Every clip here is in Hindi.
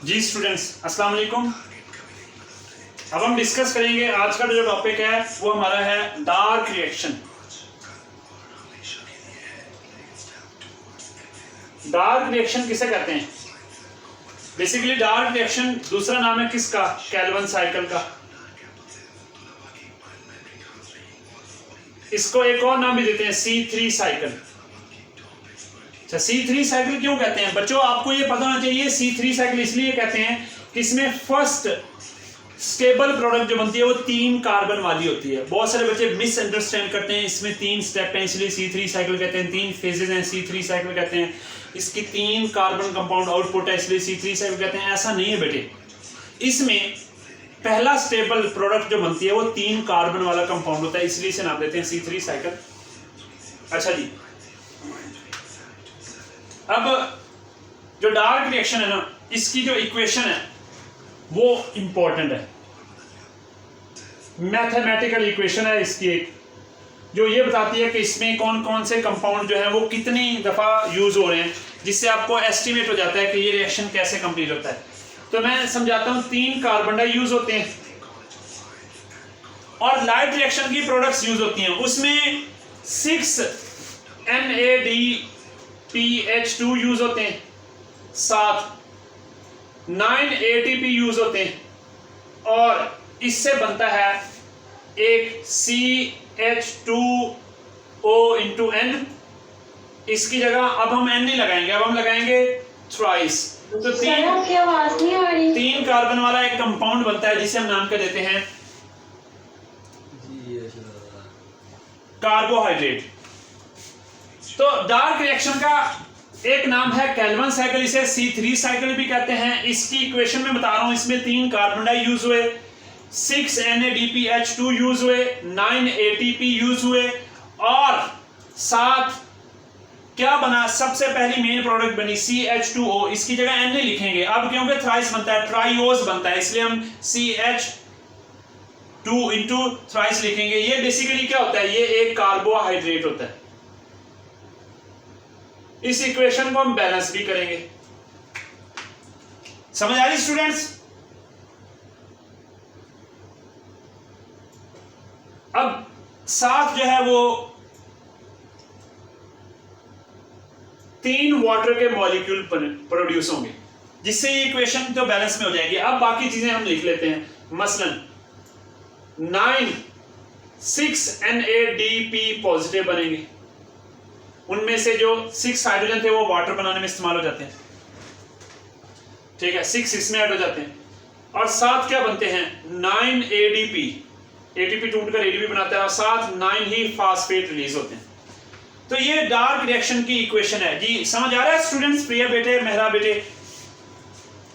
जी स्टूडेंट्स, अस्सलाम वालेकुम। अब हम डिस्कस करेंगे आज का जो टॉपिक है वो हमारा है डार्क रिएक्शन। डार्क रिएक्शन किसे कहते हैं? बेसिकली डार्क रिएक्शन दूसरा नाम है किसका? कैल्विन साइकिल का। इसको एक और नाम भी देते हैं C3 साइकिल। अच्छा, C3 साइकिल क्यों कहते हैं बच्चों? आपको ये पता होना चाहिए। C3 साइकिल इसलिए कहते हैं कि इसमें फर्स्ट स्टेबल प्रोडक्ट जो बनती है वो 3 कार्बन वाली होती है। बहुत सारे बच्चे मिसअंडरस्टैंड करते हैं, इसमें 3 स्टेप हैं इसलिए C3 साइकिल कहते हैं, 3 फेजेस हैं C3 साइकिल कहते हैं, इसकी 3 कार्बन कंपाउंड आउटपुट है इसलिए C3 साइकिल कहते हैं। ऐसा नहीं है बेटे, इसमें पहला स्टेबल प्रोडक्ट जो बनती है वो 3 कार्बन वाला कंपाउंड होता है इसलिए इसे नाम देते हैं C3 साइकिल। अच्छा जी, अब जो डार्क रिएक्शन है ना, इसकी जो इक्वेशन है वो इंपॉर्टेंट है। मैथमेटिकल इक्वेशन है इसकी एक, जो ये बताती है कि इसमें कौन कौन से कंपाउंड जो है वो कितनी दफा यूज हो रहे हैं, जिससे आपको एस्टिमेट हो जाता है कि ये रिएक्शन कैसे कंप्लीट होता है। तो मैं समझाता हूं। 3 कार्बन डाई यूज होते हैं और लाइट रिएक्शन की प्रोडक्ट्स यूज होती हैं। उसमें 6 NADPH2 यूज होते हैं, 7 9 ATP यूज होते हैं और इससे बनता है एक CH2O × N। इसकी जगह अब हम N नहीं लगाएंगे, अब हम लगाएंगे थ्राइस। तो 3 कार्बन वाला एक कंपाउंड बनता है जिसे हम नाम क्या देते हैं? कार्बोहाइड्रेट। तो डार्क रिएक्शन का एक नाम है कैल्विन साइकिल, इसे C3 साइकिल भी कहते हैं। इसकी इक्वेशन में बता रहा हूं, इसमें 3 कार्बन डाई यूज हुए, 6 NADPH2 यूज हुए, 9 ATP यूज हुए और 7 क्या बना? सबसे पहली मेन प्रोडक्ट बनी CH2O। इसकी जगह N नहीं लिखेंगे अब, क्योंकि थ्राइस बनता है, ट्राइओस बनता है, इसलिए हम CH2 × थ्राइस लिखेंगे। ये बेसिकली क्या होता है? ये एक कार्बोहाइड्रेट होता है। इस इक्वेशन को हम बैलेंस भी करेंगे। समझ आ रही स्टूडेंट्स? अब 7 जो है वो 3 वाटर के मॉलिक्यूल प्रोड्यूस होंगे, जिससे ये इक्वेशन तो बैलेंस में हो जाएगी। अब बाकी चीजें हम लिख लेते हैं। मसलन 6 NADP पॉजिटिव बनेंगे, उनमें से जो 6 हाइड्रोजन थे वो वाटर बनाने में इस्तेमाल हो जाते हैं, ठीक है, 6 इसमें ऐड हो जाते हैं। और 7 क्या बनते हैं? 9 ADP, ATP टूटकर ADP बनाता है और 7 9 ही फास्फेट रिलीज होते हैं। तो ये डार्क रिएक्शन की इक्वेशन है जी। समझ आ रहा है स्टूडेंट्स? प्रिय बेटे, मेहरा बेटे,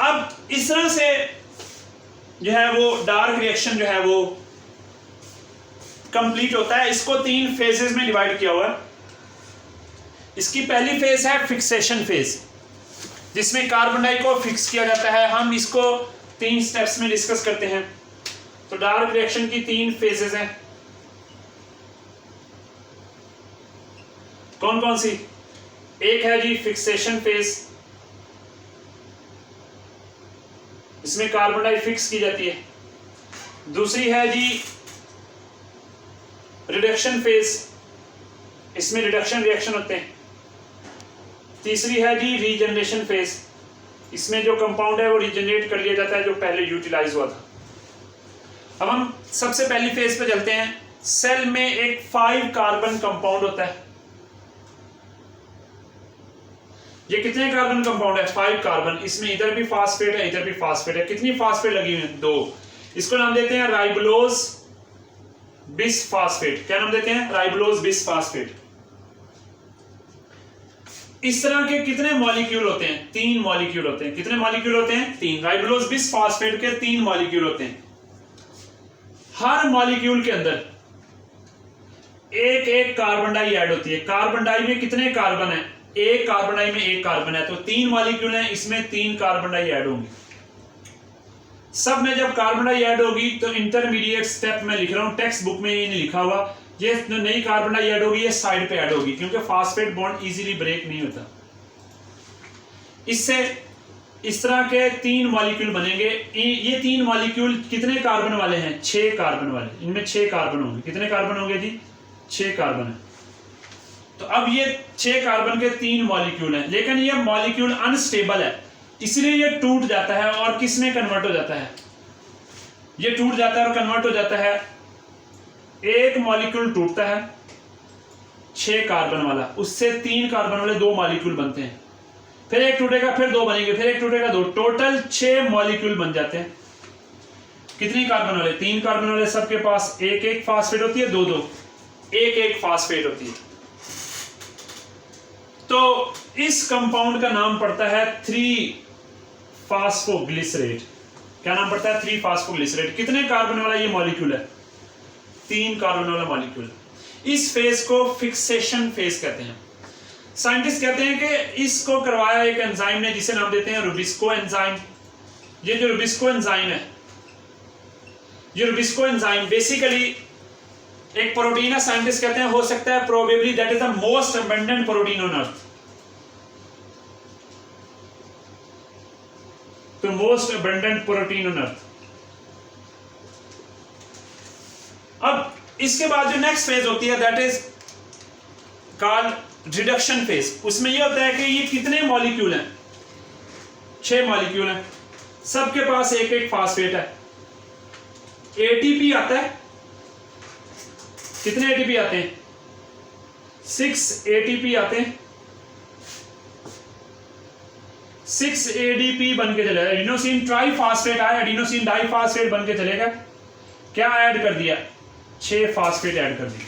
अब इस तरह से जो है वो डार्क रिएक्शन जो है वो कंप्लीट होता है। इसको 3 फेजेस में डिवाइड किया हुआ है। इसकी पहली फेज है फिक्सेशन फेज, जिसमें कार्बन डाई को फिक्स किया जाता है। हम इसको 3 स्टेप्स में डिस्कस करते हैं। तो डार्क रिएक्शन की 3 फेजेस हैं। कौन कौन सी? एक है जी फिक्सेशन फेज, इसमें कार्बन डाई फिक्स की जाती है। दूसरी है जी रिडक्शन फेज, इसमें रिडक्शन रिएक्शन होते हैं। तीसरी है जी रीजनरेशन फेज, इसमें जो कंपाउंड है वो रीजनरेट कर लिया जाता है जो पहले यूटिलाइज हुआ था। अब हम सबसे पहली फेज पे चलते हैं। सेल में एक 5 कार्बन कंपाउंड होता है। ये कितने कार्बन कंपाउंड है? 5 कार्बन। इसमें इधर भी फास्फेट है, इधर भी फास्फेट है। कितनी फास्फेट लगी हुई है? 2। इसको नाम देते हैं राइबोलोज बिसफास्फेट। क्या नाम देते हैं? राइबोलोज बिसफास्फेट। इस तरह के कितने मॉलिक्यूल होते हैं? 3 मॉलिक्यूल होते हैं। कितने मॉलिक्यूल होते हैं? 3। राइबोलोज बिसफास्फेट के 3 मॉलिक्यूल होते हैं। हर मॉलिक्यूल के अंदर एक एक कार्बन डाई ऐड होती है। कार्बन डाई में कितने कार्बन है? एक कार्बन डाई में 1 कार्बन है, तो 3 मॉलिक्यूल हैं, इसमें 3 कार्बन डाई ऐड होंगी। सब में जब कार्बन डाई ऐड होगी तो इंटरमीडिएट स्टेप में लिख रहा हूं, टेक्स्ट बुक में ये नहीं लिखा हुआ। ये जो नई कार्बन डाई ऐड होगी ये साइड पे ऐड होगी, क्योंकि फास्फेट बॉन्ड इजीली ब्रेक नहीं होता। इससे इस तरह के 3 मॉलिक्यूल बनेंगे। ये 3 मॉलिक्यूल कितने कार्बन वाले हैं? 6 कार्बन वाले। इनमें 6 कार्बन होंगे। कितने कार्बन होंगे जी? 6 कार्बन है। तो अब ये 6 कार्बन के 3 मॉलिक्यूल हैं, लेकिन ये मॉलिक्यूल अनस्टेबल है, इसलिए ये टूट जाता है और किस में कन्वर्ट हो जाता है? ये टूट जाता है और कन्वर्ट हो जाता है, एक मॉलिक्यूल टूटता है 6 कार्बन वाला, उससे 3 कार्बन वाले 2 मॉलिक्यूल बनते हैं, फिर एक टूटेगा, फिर 2 बनेंगे, फिर एक टूटेगा 2, टोटल 6 मॉलिक्यूल बन जाते हैं। कितनी कार्बन वाले? 3 कार्बन वाले, सबके पास एक एक फास्फेट होती है, 2 2 एक एक फास्फेट होती है। तो इस कंपाउंड का नाम पड़ता है 3-फास्फोग्लिसरेट। क्या नाम पड़ता है? 3-फास्फोग्लिसरेट। कितने कार्बन वाला ये मॉलिक्यूल है? 3 कार्बन वाला मॉलिक्यूल। इस फेज को फिक्सेशन फेज कहते हैं। साइंटिस्ट कहते हैं कि इसको करवाया एक एंजाइम ने, जिसे नाम देते हैं रुबिस्को एंजाइम। ये जो रुबिस्को एंजाइम है, ये रुबिस्को एंजाइम बेसिकली एक प्रोटीन है। साइंटिस्ट कहते हैं हो सकता है probably that is the most abundant protein on earth. तो most abundant protein on earth. अब इसके बाद जो नेक्स्ट फेज होती है that is called reduction phase. उसमें यह होता है कि ये कितने मॉलिक्यूल हैं? 6 मॉलिक्यूल हैं, सबके पास एक एक फास्फेट है। एटीपी आता है। कितने एटीपी आते हैं? 6 एटीपी आते हैं। 6 एडीपी बन के चलेगा। एडिनोसिन ट्राइफॉस्फेट आया, एडिनोसिन डाइफॉस्फेट बन के चलेगा। क्या ऐड कर दिया? 6 फास्फेट ऐड कर दिया।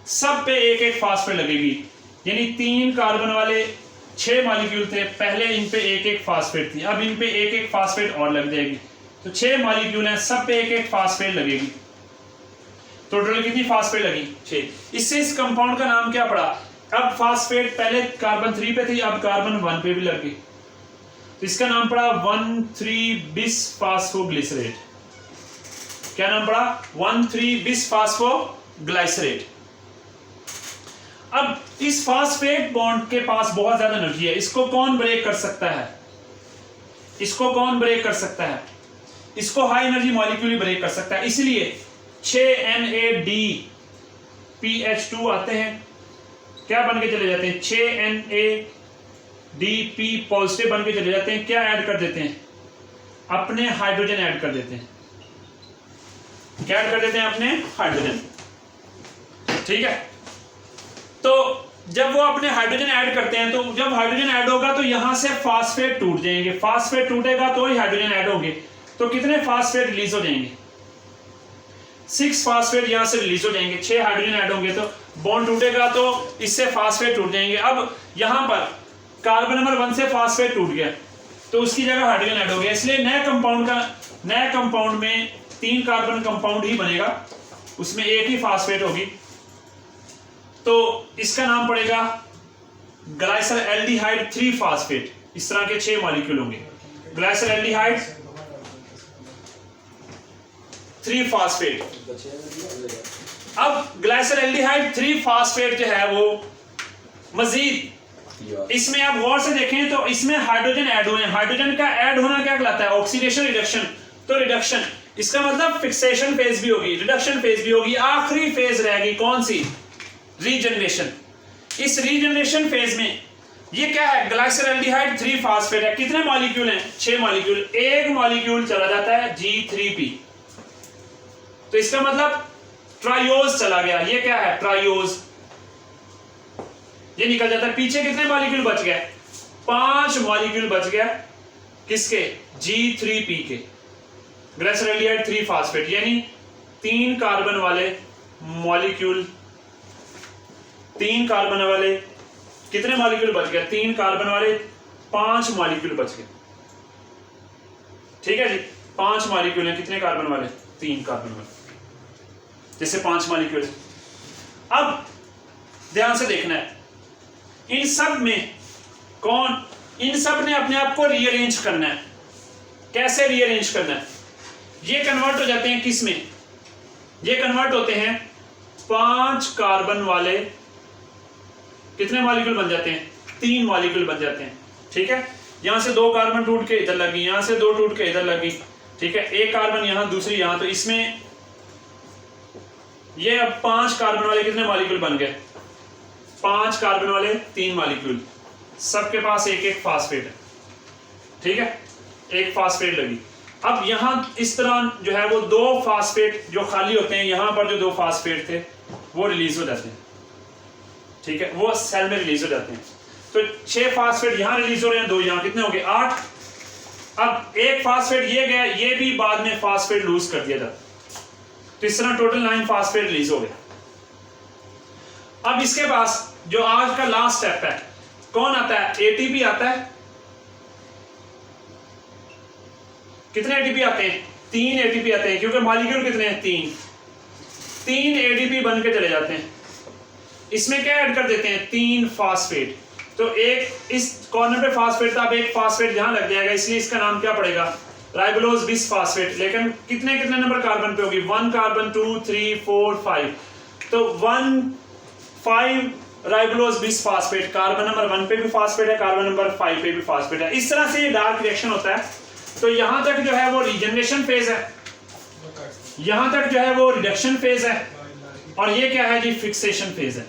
सब पे एक एक फास्फेट लगेगी, यानी 3 कार्बन वाले 6 मॉलिक्यूल थे, पहले इन पे एक एक फास्फेट थी, अब इन पे एक एक फास्फेट और लग जाएगी। तो 6 मॉलिक्यूल हैं, सब पे एक एक फास्फेट लगेगी। टोटल कितनी फास्फेट लगी? 6। इससे इस कंपाउंड का नाम क्या पड़ा? अब फास्फेट पहले कार्बन 3 पे थी, अब कार्बन 1 पे भी लग गई, तो इसका नाम पड़ा 1,3-बिसफास्फोग्लिसरेट। क्या नाम पड़ा? 1,3-बिसफास्फोग्लिसरेट। अब इस फास्फेट बॉन्ड के पास बहुत ज्यादा एनर्जी है। इसको कौन ब्रेक कर सकता है? इसको कौन ब्रेक कर सकता है? इसको हाई एनर्जी मॉलिक्यूल ही ब्रेक कर सकता है। इसलिए 6 NADPH2 आते हैं, क्या बन के चले जाते हैं? 6 NADP पॉजिटिव बन के चले जाते हैं। क्या ऐड कर देते हैं? अपने हाइड्रोजन ऐड कर देते हैं। क्या ऐड कर देते हैं? अपने हाइड्रोजन। ठीक है, तो जब वो अपने हाइड्रोजन ऐड करते हैं, तो जब हाइड्रोजन ऐड होगा तो यहां से फास्फेट टूट जाएंगे। फास्फेट टूटेगा तो ही हाइड्रोजन ऐड होंगे। तो कितने फास्फेट रिलीज हो जाएंगे? 6 फास्फेट यहां से रिलीज हो जाएंगे। 6 हाइड्रोजन ऐड होंगे तो बॉन्ड टूटेगा तो इससे फास्फेट टूट जाएंगे। अब यहां पर कार्बन नंबर 1 से फास्फेट टूट गया तो उसकी जगह हाइड्रोजन ऐड हो गया। इसलिए नए कंपाउंड में 3 कार्बन कंपाउंड ही बनेगा, उसमें एक ही फास्फेट होगी। तो इसका नाम पड़ेगा ग्लाइसर एल्डिहाइड 3-फास्फेट। इस तरह के 6 मॉलिक्यूल होंगे। ग्लाइसर एल्डिहाइड 3-फास्फेट। अब ग्लाइसर एल्डिहाइड 3-फास्फेट जो है वो मजीद इसमें आप गौर से देखें तो इसमें हाइड्रोजन ऐड हुए हैं। हाइड्रोजन का ऐड होना क्या कहलाता है? Oxidation reduction. तो रिडक्शन, इसका मतलब फिक्सेशन फेज भी होगी, रिडक्शन फेज भी होगी। आखिरी फेज रहेगी कौन सी? रीजनरेशन। इस रीजनरेशन फेज में ये क्या है? ग्लाइसर एल्डिहाइड 3-फास्फेट है। कितने मॉलिक्यूल हैं? 6 मॉलिक्यूल। एक मॉलिक्यूल चला जाता है G3P, तो इसका मतलब ट्रायोज चला गया। ये क्या है? ट्रायोज। ये निकल जाता है। पीछे कितने मॉलिक्यूल बच गए? 5 मॉलिक्यूल बच गया। किसके? G3P के, ग्लाइसर एल्डिहाइड 3-फास्फेट, यानी 3 कार्बन वाले मॉलिक्यूल। 3 कार्बन वाले कितने मॉलिक्यूल बच गए? 3 कार्बन वाले 5 मॉलिक्यूल बच गए। ठीक है जी, 5 मॉलिक्यूल हैं। कितने कार्बन वाले? 3 कार्बन वाले, जैसे 5 मॉलिक्यूल। अब ध्यान से देखना है, इन सब में कौन, इन सब ने अपने आप को रीअरेंज करना है। कैसे रीअरेंज करना है? ये कन्वर्ट हो जाते हैं किस में? ये कन्वर्ट होते हैं 5 कार्बन वाले कितने मॉलिक्यूल बन जाते हैं? 3 मॉलिक्यूल बन जाते हैं। ठीक है, यहाँ से 2 कार्बन टूट के इधर लगी, यहाँ से 2 टूट के इधर लगी, ठीक है, एक कार्बन यहाँ दूसरी यहाँ, तो इसमें ये अब 5 कार्बन वाले कितने मॉलिक्यूल बन गए, 5 कार्बन वाले 3 मॉलिक्यूल, सबके पास एक एक फास्फेट है, ठीक है, एक फास्फेट लगी। अब यहां इस तरह जो है वो 2 फास्फेट जो खाली होते हैं, यहां पर जो 2 फास्फेट थे वो रिलीज हो जाते हैं, ठीक है, वो सेल में रिलीज हो जाते हैं। तो 6 फास्फेट यहां रिलीज हो रहे हैं, 2 यहां, कितने हो गए 8। अब एक फास्फेट ये गया, ये भी बाद में फास्फेट लूज कर दिया जाता, तो इस तरह टोटल 9 फास्फेट रिलीज हो गए। अब इसके पास जो आज का लास्ट स्टेप है, कौन आता है, एटीपी आता है। कितने एटीपी आते हैं, 3 एटीपी आते हैं, क्योंकि मॉलिक्यूल कितने हैं, 3 एटीपी बन के चले जाते हैं। इसमें क्या ऐड कर देते हैं, 3 फास्फेट, तो एक इस कॉर्नर पे फास्फेट था, अब एक फास्फेट यहां लग जाएगा, इसलिए इसका नाम क्या पड़ेगा, राइबोलोज बिस फास्फेट। लेकिन कितने कितने नंबर कार्बन पे होगी, 1 कार्बन 2 3 4 5, तो 1 5 राइबोलोज बिस फास्फेट, कार्बन नंबर 1 पे भी फास्फेट है, कार्बन नंबर 5 पे भी फास्फेट है। इस तरह से ये डार्क रिएक्शन होता है। तो यहां तक जो है वो रीजनरेशन फेज है, यहां तक जो है वो रिडक्शन फेज है, और ये क्या है जी, फिक्सेशन फेज है,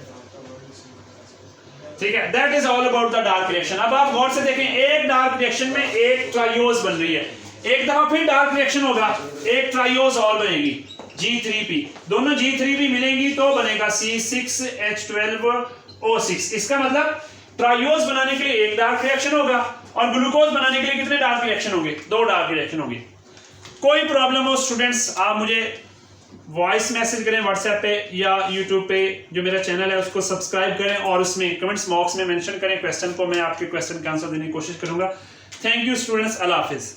ठीक है। That is all about the dark reaction. अब आप गौर से देखें, एक डार्क रिएक्शन में एक ट्राइओज बन रही है, एक दफा फिर डार्क रिएक्शन होगा, एक ट्राइओज और बनेगी G3P, दोनों G3P मिलेंगी तो बनेगा C6H12O6। इसका मतलब ट्राइओज बनाने के लिए एक डार्क रिएक्शन होगा, और ग्लूकोज बनाने के लिए कितने डार्क रिएक्शन होंगे, 2 डार्क रिएक्शन होंगे। कोई प्रॉब्लम हो स्टूडेंट्स, आप मुझे वॉइस मैसेज करें व्हाट्सएप पे या यूट्यूब पे, जो मेरा चैनल है उसको सब्सक्राइब करें, और उसमें कमेंट्स बॉक्स में मेंशन करें क्वेश्चन को, मैं आपके क्वेश्चन का आंसर देने की कोशिश करूंगा। Thank you students, Allah Hafiz.